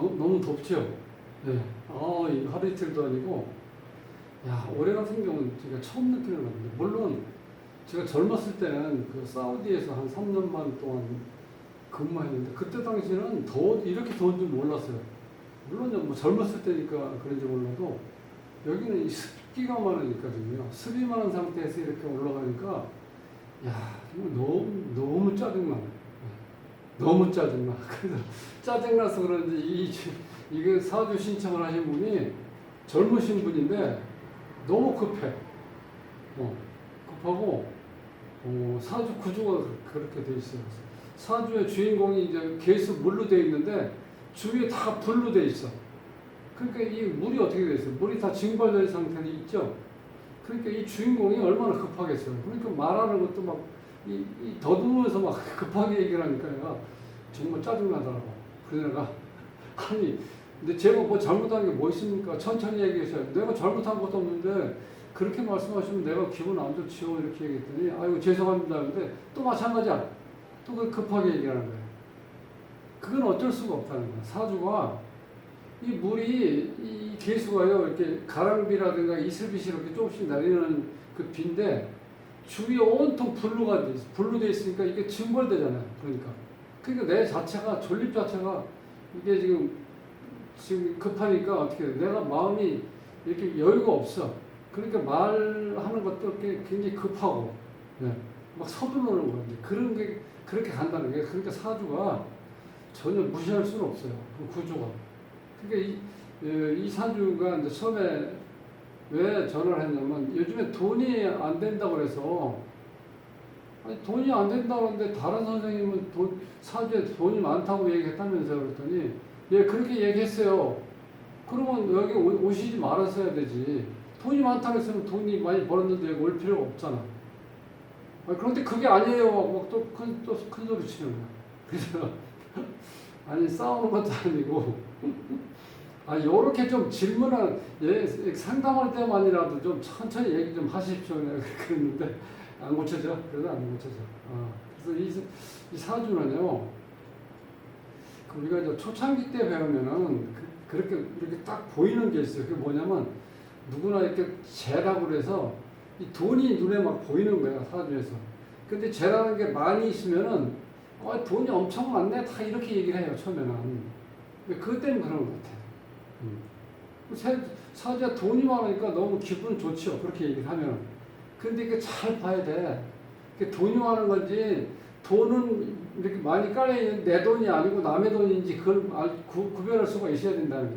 너무 덥죠? 네. 이 하루 이틀도 아니고, 야, 올해 같은 경우는 제가 처음 느끼는 건데, 물론 제가 젊었을 때는 그 사우디에서 한 3년만 동안 근무했는데, 그때 당시에는 이렇게 더운 줄 몰랐어요. 물론 뭐 젊었을 때니까 그런지 몰라도, 여기는 이 습기가 많으니까요. 습이 많은 상태에서 이렇게 올라가니까, 야, 정말 너무 짜증나. 너무 짜증나. 그래서 짜증나서 그런지 이게 사주 신청을 하신 분이 젊으신 분인데 너무 급해. 급하고 사주 구조가 그렇게 돼 있어요. 사주의 주인공이 이제 계수 물로 돼 있는데 주위에 다 불로 돼 있어. 그러니까 이 물이 어떻게 돼 있어요? 물이 다 증발된 상태로 있죠. 그러니까 이 주인공이 얼마나 급하겠어요. 그러니까 말하는 것도 막 더듬으면서 막 급하게 얘기를 하니까 내가 정말 짜증나더라고. 그래서 내가 아니 근데 제가 뭐 잘못한 게 뭐 있습니까? 천천히 얘기하셔야 내가 잘못한 것도 없는데 그렇게 말씀하시면 내가 기분 안 좋지요 이렇게 얘기했더니 아이고 죄송합니다 근데 또 마찬가지야. 또 그 급하게 얘기하는 거예요. 그건 어쩔 수가 없다는 거예요. 사주가 이 물이 이 개수가요 이렇게 가랑비라든가 이슬빛이 이렇게 조금씩 내리는 그 비인데 주위에 온통 불로 돼 있으니까 이게 증발되잖아요. 그러니까 내 자체가 존립 자체가 이게 지금 급하니까 어떻게 돼? 내가 마음이 이렇게 여유가 없어. 그러니까 말하는 것도 굉장히 급하고 네. 막 서두르는 거예요. 그런 게 그렇게 간다는 게 그러니까 사주가 전혀 무시할 수는 없어요. 그 구조가. 그러니까 이 사주가 이제 처음에 왜 전화를 했냐면 요즘에 돈이 안 된다고 그래서 아니 돈이 안 된다고 하는데 다른 선생님은 사주에 돈이 많다고 얘기했다면서요. 그랬더니 예 그렇게 얘기했어요. 그러면 여기 오시지 말았어야 되지. 돈이 많다고 했으면 돈이 많이 벌었는데 여기 올 필요가 없잖아. 그런데 그게 아니에요. 또 큰 소리 치는 거야. 그래서 아니 싸우는 것도 아니고 요렇게 좀 질문을 상담할 때만이라도 좀 천천히 얘기 좀 하십시오. 내가 그랬는데 안 고쳐져. 그래도 안 고쳐져. 그래서 이 사주는요. 우리가 이제 초창기 때 배우면은 그렇게 이렇게 딱 보이는 게 있어요. 그게 뭐냐면 누구나 이렇게 재라고 그래서 이 돈이 눈에 막 보이는 거야 사주에서. 근데 재라는 게 많이 있으면은 돈이 엄청 많네 다 이렇게 얘기를 해요 처음에는. 그것 때문에 그런 것 같아요. 사주에 돈이 많으니까 너무 기분 좋죠 그렇게 얘기를 하면. 근데 이게 잘 봐야 돼. 돈이 많은 건지 돈은 이렇게 많이 깔려있는 내 돈이 아니고 남의 돈인지 그걸 구별할 수가 있어야 된다는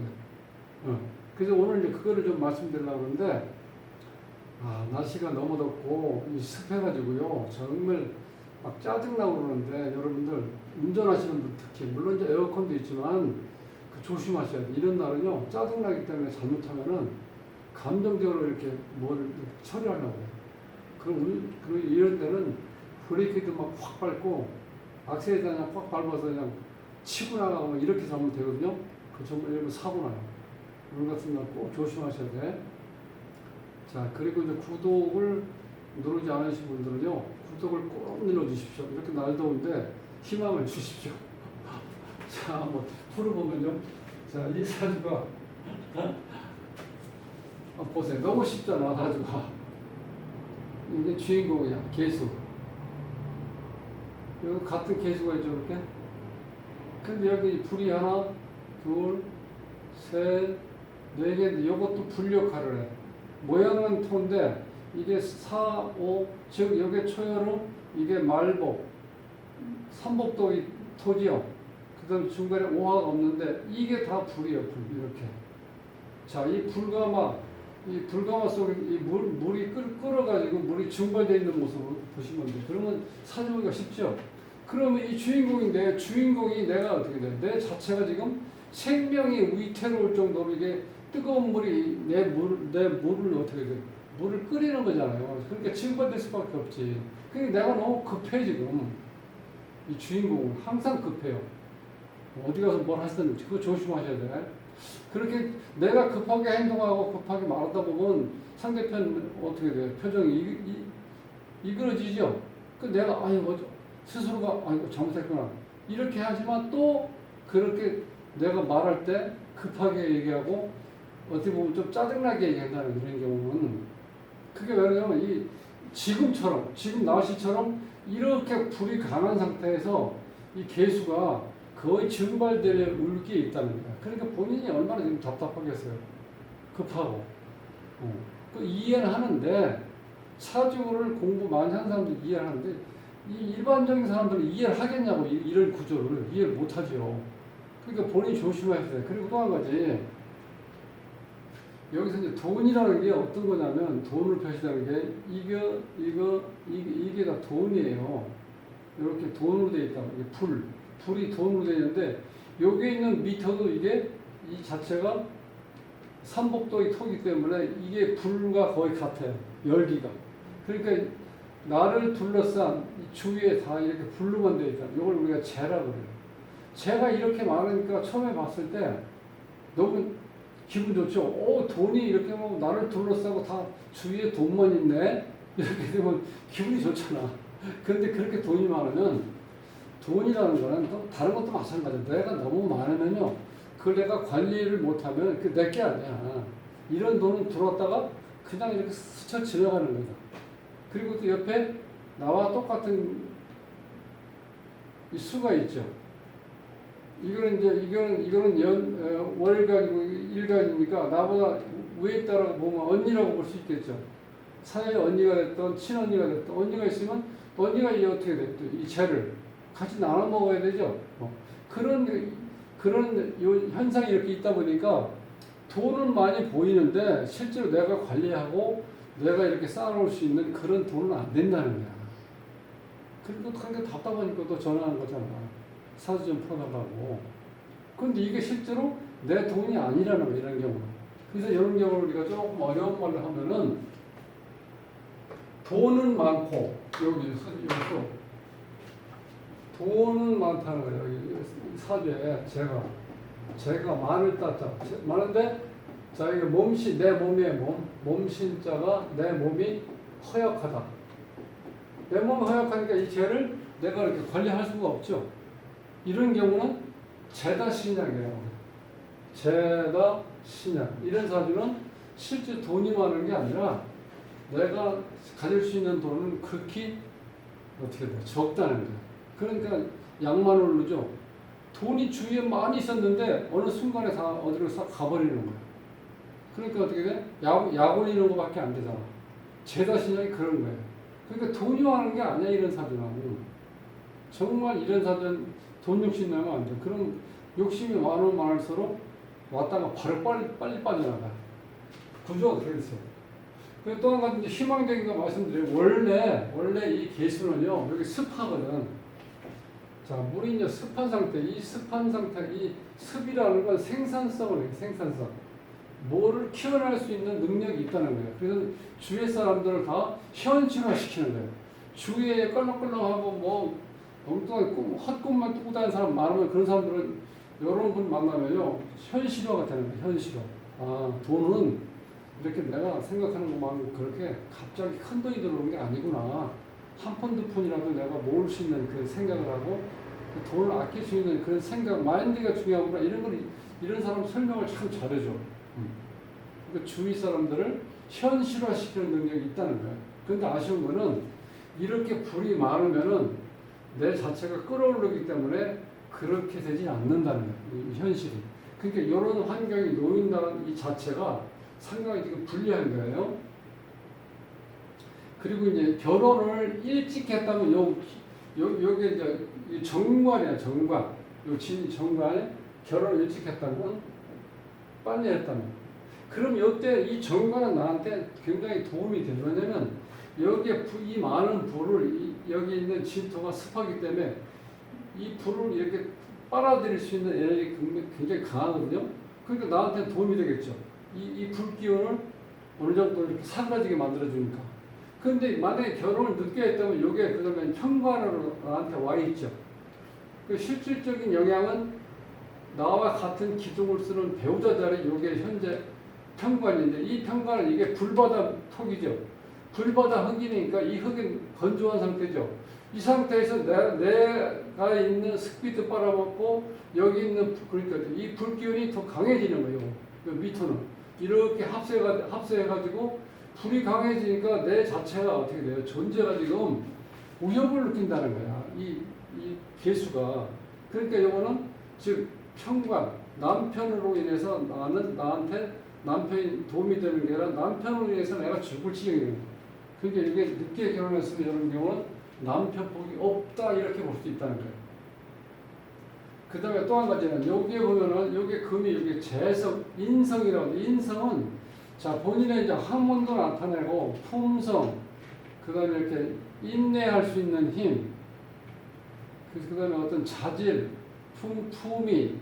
거예요. 그래서 오늘 이제 그거를 좀 말씀드리려고 하는데 날씨가 너무 덥고 습해가지고요 정말 막 짜증나고 그러는데 여러분들 운전하시는 분 특히 물론 이제 에어컨도 있지만 조심하셔야 돼. 이런 날은요 짜증나기 때문에 잘못하면은 감정적으로 이렇게 뭐를 처리하려고 해요. 그럼 이럴 때는 브레이크도 막 확 밟고 악셀에다 그냥 확 밟아서 그냥 치고 나가고 이렇게 하면 되거든요. 그 정말 이러면 사고 나요. 오늘 같은 날 꼭 조심하셔야 돼. 자, 그리고 이제 구독을 누르지 않으신 분들은요, 구독을 꼭 눌러주십시오. 이렇게 날 더운데 희망을 주십시오. 자, 한번 풀어보면요. 자, 이 사주가, 보세요. 너무 쉽잖아, 사주가. 이게 주인공이야, 개수. 여기 같은 개수가 있죠, 이렇게? 근데 여기 불이 하나, 둘, 셋, 네 개인데 이것도 불 역할을 해. 모양은 토인데 이게 4, 5, 즉 여기 초여름, 이게 말복, 삼복도 토지요. 그 다음 중간에 오화가 없는데 이게 다 불이에요. 불 이렇게. 자, 이 불가마 속에 이 물이 끓어가지고 물이 증발되어 있는 모습을 보시면 돼요. 그러면 사주기가 쉽죠. 그러면 이 주인공이 내가 어떻게 돼? 내 자체가 지금 생명이 위태로울 정도로 이게 뜨거운 물이 내 물을 어떻게 돼? 물을 끓이는 거잖아요. 그러니까 증발될 수밖에 없지. 그러니까 내가 너무 급해 지금. 이 주인공은 항상 급해요. 어디 가서 뭘 하시든 그거 조심하셔야 돼. 그렇게 내가 급하게 행동하고 급하게 말하다 보면 상대편 어떻게 돼요? 표정이 이그러지죠. 그 내가 스스로가 잘못했구나 이렇게 하지만 또 그렇게 내가 말할 때 급하게 얘기하고 어떻게 보면 좀 짜증나게 얘기한다는 이런 경우는 그게 왜냐면 이 지금처럼 지금 날씨처럼 이렇게 불이 강한 상태에서 이 개수가 거의 증발될 울기에 있다는 거야. 그러니까 본인이 얼마나 지금 답답하겠어요. 급하고. 그 이해는 하는데 사주를 공부 많이 하는 사람들 이해를 하는데 이 일반적인 사람들은 이해를 하겠냐고 이런 구조를 이해를 못하죠. 그러니까 본인이 조심하셔야 돼요. 그리고 또 한 가지 여기서 이제 돈이라는 게 어떤 거냐면 돈을 표시하는 게 이게 다 돈이에요. 이렇게 돈으로 되어 있다. 이게 불이 돈으로 되어 있는데 여기에 있는 미터도 이게 이 자체가 삼복도의 토기 때문에 이게 불과 거의 같아요. 열기가. 그러니까 나를 둘러싼 이 주위에 다 이렇게 불로만 되어 있다. 이걸 우리가 재라 그래요. 재가 이렇게 많으니까 처음에 봤을 때 너무 기분 좋죠. 오, 돈이 이렇게 뭐 나를 둘러싸고 다 주위에 돈만 있네. 이렇게 되면 기분이 좋잖아. 그런데 그렇게 돈이 많으면 돈이라는 거는 또 다른 것도 마찬가지야. 내가 너무 많으면요. 그걸 내가 관리를 못하면 그 내게 아니야. 이런 돈은 들어왔다가 그냥 이렇게 스쳐 지나가는 거다. 그리고 또 옆에 나와 똑같은 이 수가 있죠. 이거는 월간이고 일간이니까 나보다 위에 있다라고 보면 언니라고 볼 수 있겠죠. 사회의 언니가 됐던 친언니가 됐던 언니가 있으면 언니가 이 어떻게 됐든 이 재를 같이 나눠 먹어야 되죠. 그런 요 현상이 이렇게 있다 보니까 돈은 많이 보이는데 실제로 내가 관리하고 내가 이렇게 쌓아놓을 수 있는 그런 돈은 안 된다는 거야. 그리고 그게 답답하니까 또 전화하는 거잖아. 사주 좀 풀어달라고. 근데 이게 실제로 내 돈이 아니라는 거야, 이런 경우. 그래서 이런 경우를 우리가 조금 어려운 말로 하면은 돈은 많고, 여기서 돈은 많다는 거예요. 여기 사주에 제가 많을 따자. 많은데, 자, 이게 몸신, 내 몸이에요, 몸신자가 내 몸이 허약하다. 내 몸이 허약하니까 이 죄를 내가 이렇게 관리할 수가 없죠. 이런 경우는 재다신약이라고. 재다신약. 이런 사주는 실제 돈이 많은 게 아니라 내가 가질 수 있는 돈은 극히 어떻게 돼? 적다는 거야. 그러니까 약만 오르죠. 돈이 주위에 많이 있었는데 어느 순간에 다 어디로 싹 가버리는 거야. 그러니까 어떻게 돼? 약 올리는 것밖에 안 되잖아. 재다신약이 그런 거예요. 그러니까 돈이 많은 게 아니야, 이런 사주는. 정말 이런 사주는 돈 욕심 내면 안 돼. 그럼 욕심이 많으면 많을수록 왔다가 바로 빨리 빠져나가. 구조가 그래 있어. 그리고 또 한 가지 희망적인 거 말씀드려요. 원래 이 개수는요, 여기 습하거든. 자, 물이 이제 습한 상태, 이 습한 상태, 이 습이라는 건 생산성을 해요, 생산성. 뭐를 키워낼 수 있는 능력이 있다는 거예요. 그래서 주위의 사람들을 다 현실화시키는 거예요. 주위에 껄렁껄렁하고 뭐 엉뚱하게 헛꿈만 꾸고 다니는 사람 많으면 그런 사람들은 여러 분 만나면요 현실화가 되는 거예요. 현실화. 아, 돈은 이렇게 내가 생각하는 것만 그렇게 갑자기 큰 돈이 들어오는 게 아니구나. 한 푼, 두 푼이라도 내가 모을 수 있는 그런 생각을 하고 그 돈을 아낄 수 있는 그런 생각, 마인드가 중요하구나. 이런 사람 설명을 참 잘해줘. 그 주위 사람들을 현실화시키는 능력이 있다는 거예요. 그런데 아쉬운 거는 이렇게 불이 많으면은 내 자체가 끓어오르기 때문에 그렇게 되지 않는다는 거예요. 이 현실이. 그러니까 이런 환경이 놓인다는 이 자체가 상당히 지금 불리한 거예요. 그리고 이제 결혼을 일찍 했다면 여기 이제 정관이야, 정관. 요 정관에 결혼을 일찍 했다면 빨리 했다면. 그럼 이때 이 정관은 나한테 굉장히 도움이 돼요. 왜냐면 여기에 이 많은 불을 여기 있는 진토가 습하기 때문에 이 불을 이렇게 빨아들일 수 있는 에너지가 굉장히 강하거든요. 그러니까 나한테 도움이 되겠죠. 이 불기운을 어느 정도 이렇게 사그라지게 만들어주니까. 그런데 만약에 결혼을 늦게 했다면 이게 그러면 현관으로 나한테 와 있죠. 그 실질적인 영향은 나와 같은 기둥을 쓰는 배우자 자리 이게 현재 편관인데 이 편관은 이게 불바다 톡이죠. 불바다 흙이니까 이 흙은 건조한 상태죠. 이 상태에서 내가 있는 습기도 빨아먹고 여기 있는 그러니까 이 불기운이 더 강해지는 거예요. 밑으로는 이렇게 합세해가지고 불이 강해지니까 내 자체가 어떻게 돼요? 존재가 지금 위협을 느낀다는 거야. 이 개수가. 그러니까 이거는 즉 편관, 남편으로 인해서 나한테 남편이 도움이 되는 게 아니라 남편으로 인해서 내가 죽을 지경이에요. 그러니까 이게 늦게 결혼했으면 이런 경우는 남편 복이 없다 이렇게 볼 수 있다는 거예요. 그 다음에 또 한 가지는 여기에 보면은 여기 금이 여기 재성, 인성이라고. 인성은 자 본인의 이제 학문도 나타내고 품성, 그 다음에 이렇게 인내할 수 있는 힘, 그 다음에 어떤 자질, 품위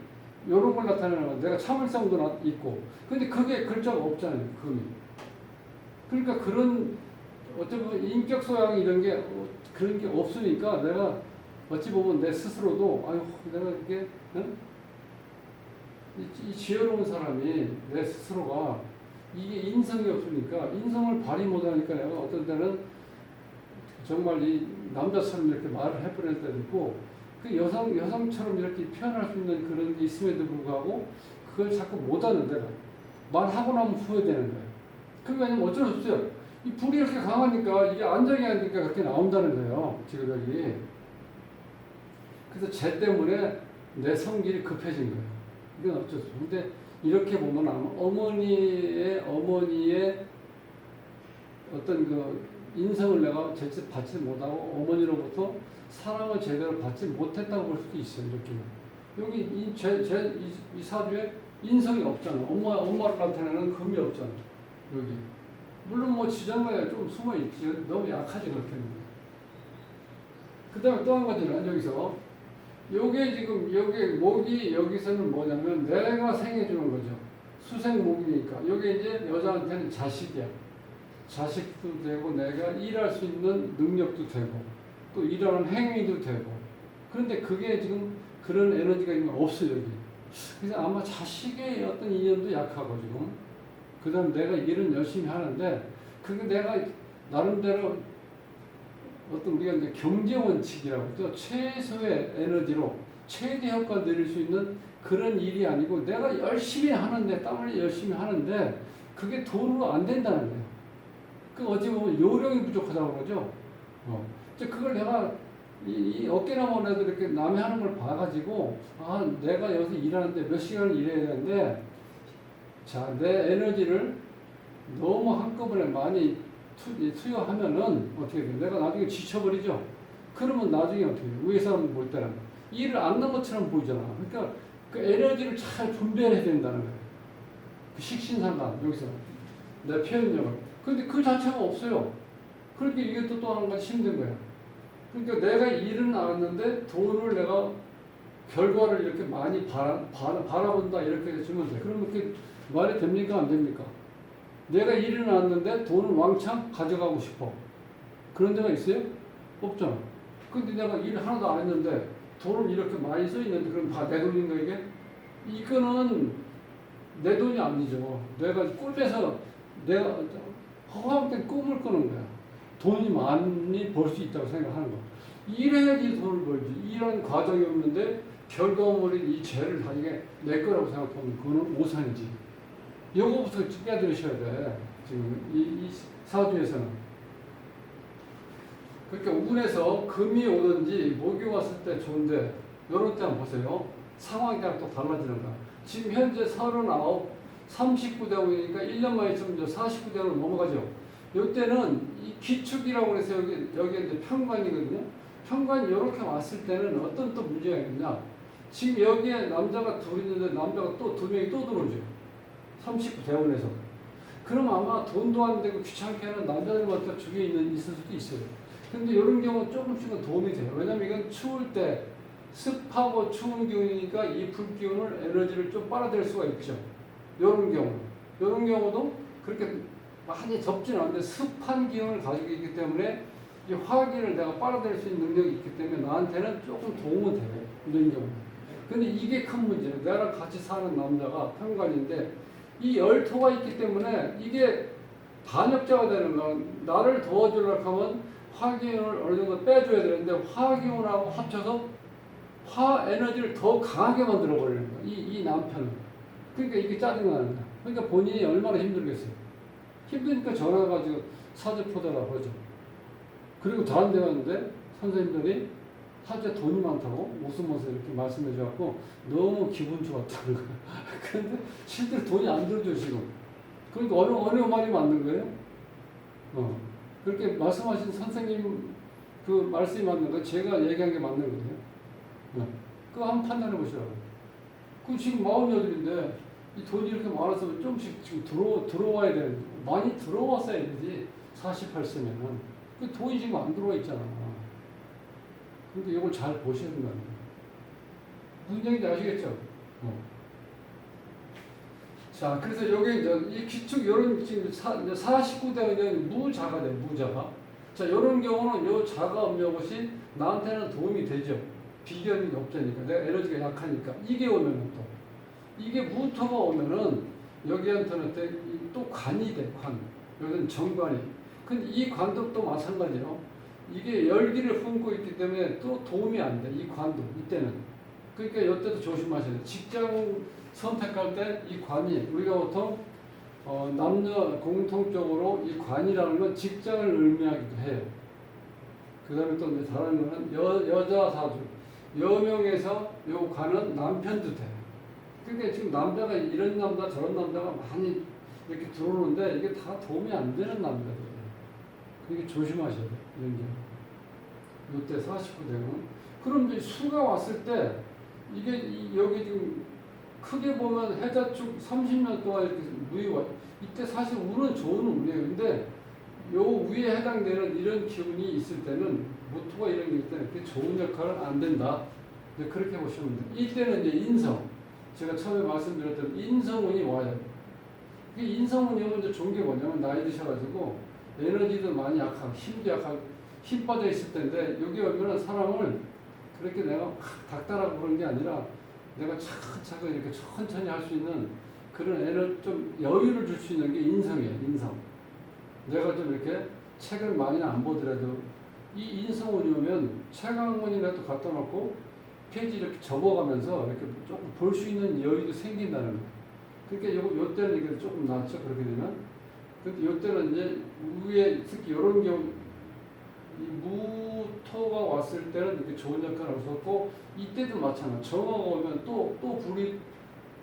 이런 걸 나타내는 거. 내가 참을성도 있고. 근데 그게 글자가 없잖아요. 금이. 그러니까 그런 어찌 보면 인격 소양 이런 게 그런 게 없으니까 내가 어찌 보면 내 스스로도 아유 내가 이게 응? 이 지혜로운 사람이 내 스스로가 이게 인성이 없으니까 인성을 발휘 못하니까 내가 어떤 때는 정말 이 남자처럼 이렇게 말을 해버릴 때도 있고 그 여성처럼 이렇게 표현할 수 있는 그런 게 있음에도 불구하고 그걸 자꾸 못하는 데가 말하고 나면 후회되는 거예요. 그게 왜냐면 어쩔 수 없어요. 이 불이 이렇게 강하니까 이게 안정이 안 되니까 그렇게 나온다는 거예요. 지금 여기. 그래서 쟤 때문에 내 성질이 급해진 거예요. 이건 어쩔 수 없어요. 근데 이렇게 보면 아마 어머니의 어떤 그 인성을 내가 제대로 받지 못하고 어머니로부터 사랑을 제대로 받지 못했다고 볼 수도 있어요. 여기 이 사주에 인성이 없잖아. 엄마를 나타내는 금이 없잖아. 여기. 물론 뭐 지장간에 좀 숨어 있지. 너무 약하지 그렇게는. 그 다음에 또 한 가지는 여기서 요게 지금 여기 목이 여기서는 뭐냐면 내가 생해주는 거죠. 수생목이니까. 요게 이제 여자한테는 자식이야. 자식도 되고 내가 일할 수 있는 능력도 되고 또 일하는 행위도 되고 그런데 그게 지금 그런 에너지가 지금 없어요 여기. 그래서 아마 자식의 어떤 인연도 약하고 지금 그 다음 내가 일은 열심히 하는데 그게 내가 나름대로 어떤 우리가 이제 경제 원칙이라고 또 최소의 에너지로 최대 효과를 내릴 수 있는 그런 일이 아니고 내가 열심히 하는데 땀 흘려 열심히 하는데 그게 돈으로 안 된다는 거예요. 그 어찌 보면 요령이 부족하다고 그러죠. 그걸 내가 이 어깨나무만 해도 이렇게 남이 하는 걸 봐가지고 아 내가 여기서 일하는데 몇 시간을 일해야 되는데 자 내 에너지를 너무 한꺼번에 많이 투여하면은 어떻게 돼? 내가 나중에 지쳐버리죠. 그러면 나중에 어떻게 돼? 위에 사람 볼 때는 일을 안 한 것처럼 보이잖아. 그러니까 그 에너지를 잘 분배해야 된다는 거예요. 그 식신상관 여기서 내 표현력을. 근데 그 자체가 없어요. 그러니까 이게 또 한 가지 힘든 거야. 그러니까 내가 일은 나왔는데 돈을 내가 결과를 이렇게 많이 바라본다 이렇게 주면 돼. 그러면 그게 말이 됩니까? 안 됩니까? 내가 일을 나왔는데 돈을 왕창 가져가고 싶어. 그런 데가 있어요? 없잖아. 근데 내가 일 하나도 안 했는데 돈을 이렇게 많이 써 있는데 그럼 다 내 돈인가 이게? 이거는 내 돈이 아니죠. 내가 꿈에서 내가 허황된 꿈을 꾸는 거야. 돈이 많이 벌 수 있다고 생각하는 거. 일해야지 돈을 벌지. 일하는 과정이 없는데 결과물인 이 죄를 나중에 내 거라고 생각하면 그거는 오산이지. 요거부터 깨달으셔야 돼. 지금 이 사주에서는. 그러니까 운에서 금이 오든지 목이 왔을 때 좋은데 요런 때 한번 보세요. 상황이 그냥 또 달라지는 거야. 지금 현재 39, 39대원이니까 1년만 있으면 이제 49대원으로 넘어가죠. 요때는 이 기축이라고 해서 여기 이제 편관이거든요. 편관이 이렇게 왔을 때는 어떤 또 문제가 있느냐. 지금 여기에 남자가 둘 있는데 남자가 또 두 명이 또 들어오죠. 39대원에서. 그럼 아마 돈도 안 되고 귀찮게 하는 남자들부터 주위에 있을 수도 있어요. 근데 이런 경우는 조금씩은 도움이 돼요. 왜냐면 이건 추울 때 습하고 추운 기운이니까 이 불기운을 에너지를 좀 빨아들일 수가 있죠. 이런 경우도 그렇게 많이 덥지는 않은데 습한 기운을 가지고 있기 때문에 이 화기를 내가 빨아들일 수 있는 능력이 있기 때문에 나한테는 조금 도움은 돼요. 이런 경우. 근데 이게 큰 문제예요. 나랑 같이 사는 남자가 편관인데 이 열토가 있기 때문에 이게 반역자가 되는 건 나를 도와주려고 하면 화기운을 어느 정도 빼줘야 되는데 화기운하고 합쳐서 화 에너지를 더 강하게 만들어 버리는 거야. 이 남편은. 그러니까 이게 짜증나는 거야. 그러니까 본인이 얼마나 힘들겠어요. 힘드니까 전화 가지고 사주포자라고 그러죠. 그리고 다른 데 갔는데 선생님들이 사주에 돈이 많다고 웃으면서 이렇게 말씀해 줘갖고 너무 기분 좋았다는 거야. 그런데 실제로 돈이 안 들어줘 지금. 그러니까 어느 말이 맞는 거예요? 그렇게 말씀하신 선생님 그 말씀이 맞는 거 제가 얘기한 게 맞는 거예요. 그거 한번 판단해 보시라고. 그 지금 48인데 이 돈이 이렇게 많았으면 조금씩 지금 들어와야 되는데 많이 들어왔어야 되지. 48세면은 그 돈이 지금 안 들어와 있잖아. 그러니까 이걸 잘 보셔야 된다는 거예요. 무슨 얘기인지 아시겠죠? 자, 그래서 여기 이제 이 기축 요런 지금 49대가 이제 무자가 돼, 무자가. 자, 요런 경우는 요 자가 없는 것이 나한테는 도움이 되죠. 비견이 없자니까 내가 에너지가 약하니까 이게 오면은 또 이게 무토가 오면은 여기한테는 또 관이 돼, 관. 여기는 정관이. 근데 이 관도 또 마찬가지예요. 이게 열기를 품고 있기 때문에 또 도움이 안 돼, 이 관도 이때는. 그러니까 이때도 조심하셔야 돼. 직장 선택할 때 이 관이 우리가 보통 남녀 공통적으로 이 관이라는 건 직장을 의미하기도 해요. 그 다음에 또 이제 다른 거는 여자 사주 여명에서 요 관은 남편도 돼요. 그러니까 지금 남자가 이런 남자 저런 남자가 많이 이렇게 들어오는데 이게 다 도움이 안 되는 남자들이에요. 그러니까 조심하셔야 돼요. 이런 게. 요때 49대는 그럼 이제 수가 왔을 때 이게 여기 지금 크게 보면 해자축 30년 동안 이렇게 무이 와. 이때 사실 운은 좋은 운이에요. 근데 요 위에 해당되는 이런 기운이 있을 때는 모토가 이런 게 있을 때는 그게 좋은 역할은 안 된다. 이제 그렇게 보시면 돼요. 이때는 이제 인성. 제가 처음에 말씀드렸던 인성운이 와요. 이게 인성운이 오면 이제 좋은 게 뭐냐면 나이 드셔가지고 에너지도 많이 약하고 힘도 약하고 힘 빠져 있을 텐데 여기 오면은 사람을 그렇게 내가 막 닥달하고 그런 게 아니라 내가 차근차근 이렇게 천천히 할 수 있는 그런 애를 좀 여유를 줄 수 있는 게 인성이에요, 인성. 내가 좀 이렇게 책을 많이는 안 보더라도 이 인성운이 오면 책 한 권이라도 갖다 놓고 페이지 이렇게 접어가면서 이렇게 조금 볼 수 있는 여유도 생긴다는 거예요. 그러니까 요 때는 이게 조금 낫죠, 그렇게 되면. 근데 요 때는 이제 위에 특히 이런 경우 이 무토가 왔을 때는 이렇게 좋은 역할을 하셨고 이때도 마찬가지. 정화가 오면 또 불이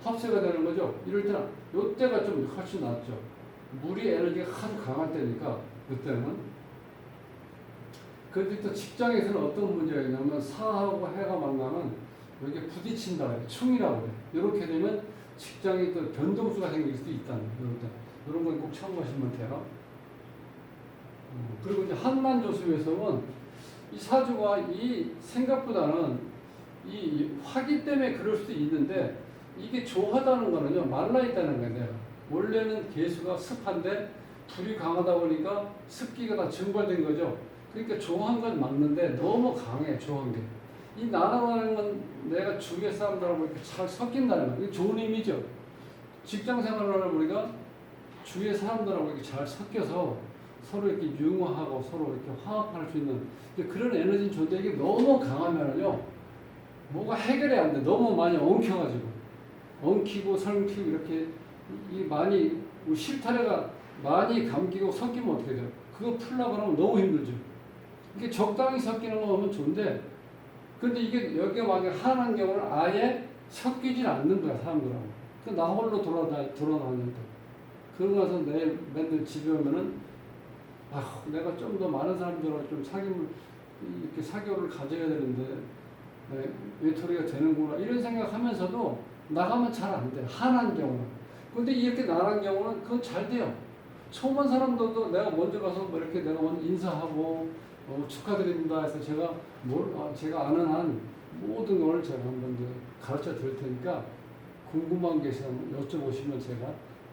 합세가 되는 거죠. 이럴 때는 이때가 좀 훨씬 낫죠. 물이 에너지가 아주 강할 때니까 이때는. 그런데 또 직장에서는 어떤 문제가 있냐면 사하고 해가 만나면 여기 부딪힌다 그래요. 충이라고 그래요. 이렇게 되면 직장에 또 변동수가 생길 수도 있다는 거예요. 이런 건 꼭 참고하시면 돼요. 그리고 이제 한란조수에서는 이 사주가 이 생각보다는 이 화기 때문에 그럴 수도 있는데 이게 조하다는 거는요 말라 있다는 거예요. 원래는 개수가 습한데 불이 강하다 보니까 습기가 다 증발된 거죠. 그러니까 조한 건 맞는데 너무 강해 조한 게. 이 나라라는 건 내가 주위의 사람들하고 이렇게 잘 섞인다는 거예요. 이게 좋은 의미죠. 직장 생활을 하는 우리가 주위의 사람들하고 이렇게 잘 섞여서 서로 이렇게 융화하고 서로 이렇게 화합할 수 있는 그런 에너지 존재. 이게 너무 강하면은요 뭐가 해결이 안 돼. 너무 많이 엉켜가지고 엉키고 설키고 이렇게 이 많이 실타래가 많이 감기고 섞이면 어떻게 돼요? 그거 풀려고 하면 너무 힘들죠. 이게 적당히 섞이는 거 보면 좋은데 근데 이게 여기가 만약에 하나인 경우는 아예 섞이질 않는 거야 사람들하고. 그 나 홀로 돌아다니니까. 그러고 나서 내일 맨날 집에 오면은 내가 좀 더 많은 사람들하고 좀 이렇게 사교를 가져야 되는데 외톨이가 되는구나 이런 생각하면서도 나가면 잘 안 돼. 하나인 경우는. 근데 이렇게 나간 경우는 그건 잘 돼요. 처음 온 사람들도 내가 먼저 가서 뭐 이렇게 내가 먼저 인사하고 축하드립니다 해서 제가 아는 한 모든 걸 제가 한번 가르쳐 드릴 테니까 궁금한 게 있으면 여쭤보시면 제가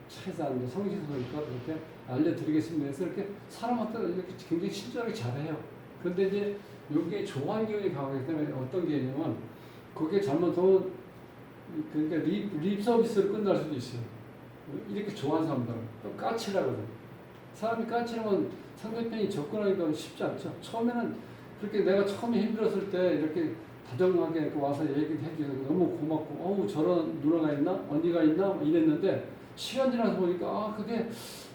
최대한 성실하니까 그렇게 알려드리겠습니다. 그래서 이렇게 사람한테 이렇게 굉장히 친절하게 잘해요. 그런데 이제 여기에 조한 기운이 강하기 때문에 어떤 게 있냐면 그게 잘못하면 그러니까 립 서비스로 끝날 수도 있어요. 이렇게 좋아하는 사람들은 또 까칠하거든. 사람이 까칠하면 상대편이 접근하기가 쉽지 않죠. 처음에는 그렇게 내가 처음에 힘들었을 때 이렇게 다정하게 와서 얘기를 해주고 너무 고맙고 어우 저런 누나가 있나? 언니가 있나? 이랬는데 시간 지나서 보니까 아 그게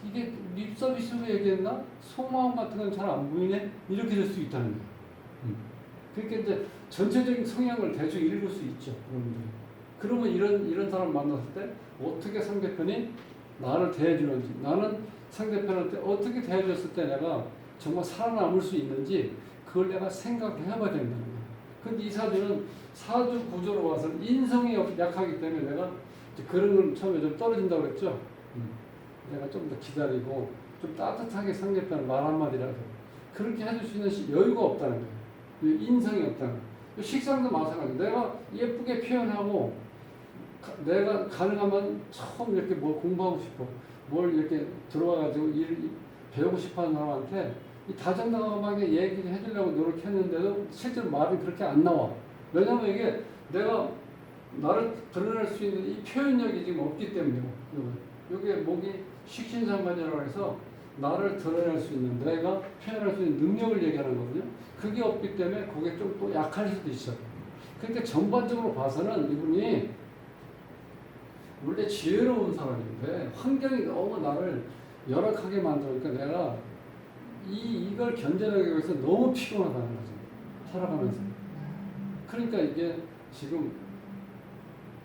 이게 립 서비스로 얘기했나? 속마음 같은 건 잘 안 보이네? 이렇게 될 수 있다는 거예요. 그러니까 이제 전체적인 성향을 대충 읽을 수 있죠. 여러분들이. 그러면 이런 사람 만났을 때 어떻게 상대편이 나를 대해주는지, 나는 상대편한테 어떻게 대해줬을 때 내가 정말 살아남을 수 있는지 그걸 내가 생각을 해봐야 된다는 거예요. 근데 이 사주는 사주 구조로 봐서 인성이 약하기 때문에 내가 그런 건 처음에 좀 떨어진다고 그랬죠. 내가 좀 더 기다리고 좀 따뜻하게 상대편 말 한마디라도 그렇게 해줄 수 있는 여유가 없다는 거예요. 인성이 없다는 거예요. 식상도 마찬가지. 내가 예쁘게 표현하고 내가 가능하면 처음 이렇게 뭘 공부하고 싶어, 뭘 이렇게 들어와가지고 일 배우고 싶어하는 사람한테 이 다정다감하게 얘기를 해주려고 노력했는데도 실제로 말이 그렇게 안 나와. 왜냐면 이게 내가 나를 드러낼 수 있는 이 표현력이 지금 없기 때문이고, 이게 목이 식신상관이라고 해서 나를 드러낼 수 있는, 내가 표현할 수 있는 능력을 얘기하는 거거든요. 그게 없기 때문에 그게 좀 또 약할 수도 있어요. 그러니까 전반적으로 봐서는 이분이 원래 지혜로운 사람인데 환경이 너무 나를 열악하게 만들니까 내가 이걸 견뎌내기 위해서 너무 피곤하다는 거죠. 살아가면서. 그러니까 이게 지금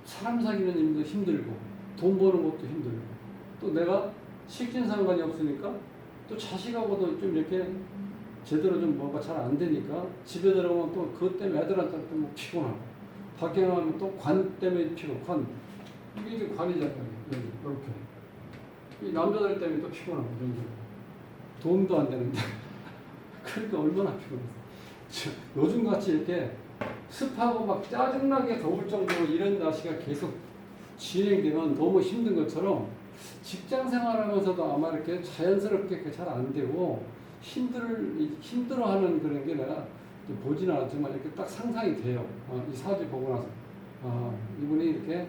사람 사귀는 일도 힘들고 돈 버는 것도 힘들고 또 내가 식진상관이 없으니까 또 자식하고도 좀 이렇게 제대로 좀 뭐가 잘 안 되니까 집에 들어가면 또 그것 때문에 애들한테 또 뭐 피곤하고 밖에 나가면 또 관 때문에 피곤 관 이게 이제 관이잖아요. 여기 이렇게 이 남자들 때문에 또 피곤하고 이런 게 도움도 안 되는데 그러니까 얼마나 피곤해서 요즘같이 이렇게 습하고 막 짜증나게 더울 정도로 이런 날씨가 계속 진행되면 너무 힘든 것처럼 직장 생활하면서도 아마 이렇게 자연스럽게 잘 안 되고 힘들어하는 그런 게 내가 보지는 않지만 이렇게 딱 상상이 돼요. 이 사주 보고 나서 이분이 이렇게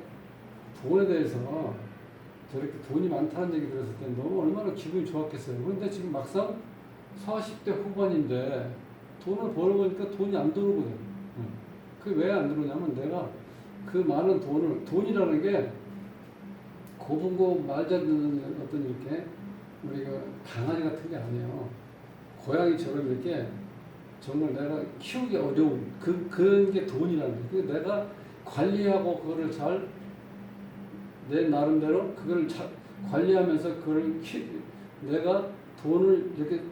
돈에 대해서 저렇게 돈이 많다는 얘기 들었을 때 너무 얼마나 기분이 좋았겠어요. 그런데 지금 막상 40대 후반인데 돈을 벌어보니까 돈이 안 들어오거든요. 그게 왜 안 들어오냐면 내가 그 많은 돈이라는 게 고분고 말잘 듣는 어떤 이렇게 우리가 강아지 같은 게 아니에요. 고양이처럼 이렇게 정말 내가 키우기 어려운 그런 게 돈이라는 거예요. 내가 관리하고 그거를 잘 내 나름대로 그걸 잘 관리하면서 그걸 내가 돈을 이렇게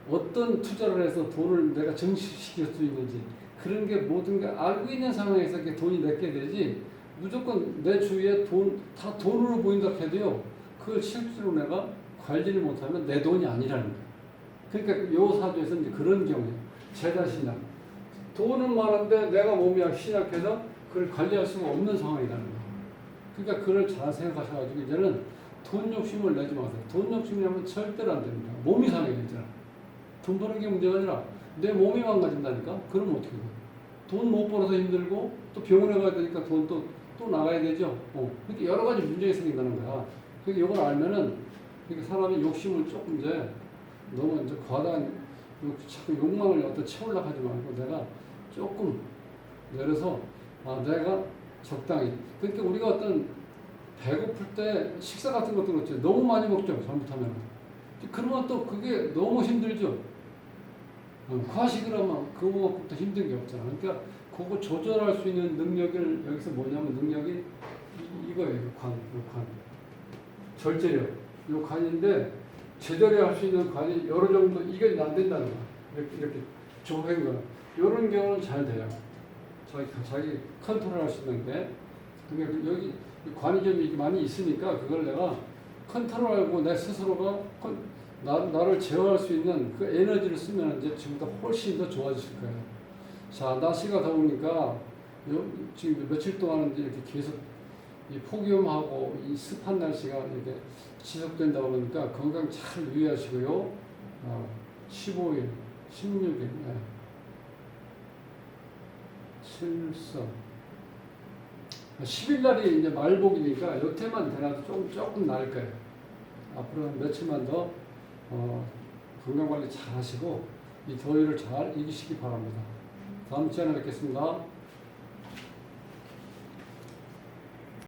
어떤 투자를 해서 돈을 내가 증식시킬 수 있는지 그런 게 모든 게 알고 있는 상황에서 이렇게 돈이 내게 되지 무조건 내 주위에 다 돈으로 보인다 해도요 그걸 실제로 내가 관리를 못하면 내 돈이 아니라는 거예요. 그러니까 요 사주에서 이제 그런 경우예요. 재단신약 돈은 많은데 내가 몸이 신약해서 그걸 관리할 수가 없는 상황이라는 거예요. 그러니까 그걸 잘 생각하셔가지고 이제는 돈 욕심을 내지 마세요. 돈 욕심 내면 절대로 안 됩니다. 몸이 상해요 이제는. 돈 버는 게 문제가 아니라 내 몸이 망가진다니까? 그럼 어떻게 돼? 돈 못 벌어서 힘들고 또 병원에 가야 되니까 돈 또 나가야 되죠. 그러니까 여러 가지 문제가 생긴다는 거야. 그러니까 이걸 알면은 그러니까 사람이 욕심을 조금 이제 너무 이제 과다한 자꾸 욕망을 어떤 채우려고 하지 말고 내가 조금 내려서 내가 적당히 그러니까 우리가 어떤 배고플 때 식사 같은 것도 그렇죠. 너무 많이 먹죠. 잘못하면 그러면 또 그게 너무 힘들죠. 과식을 하면 그거보다 힘든 게 없잖아. 그러니까 그거 조절할 수 있는 능력을 여기서 뭐냐면 능력이 이거예요. 관. 절제력. 요 관인데 제대로 할 수 있는 관이 여러 정도 이게 안 된다는 거야. 이렇게 조회인 거는 이런 경우는 잘 돼요. 자기 컨트롤할 수 있는 게. 그러니까 여기 관이 좀 많이 있으니까 그걸 내가 컨트롤하고 내 스스로가 나를 제어할 수 있는 그 에너지를 쓰면 이제 지금보다 훨씬 더 좋아지실 거예요. 자, 날씨가 더우니까 지금 며칠 동안 이제 이렇게 계속 이 폭염하고 이 습한 날씨가 이렇게 지속된다 보니까 건강 잘 유의하시고요. 15일, 16일, 7서 10일 날이 이제 말복이니까 요때만 되나도 조금 나을 거예요. 앞으로 한 며칠만 더 건강관리 잘 하시고 이 더위를 잘 이기시기 바랍니다. 다음 시간에 뵙겠습니다.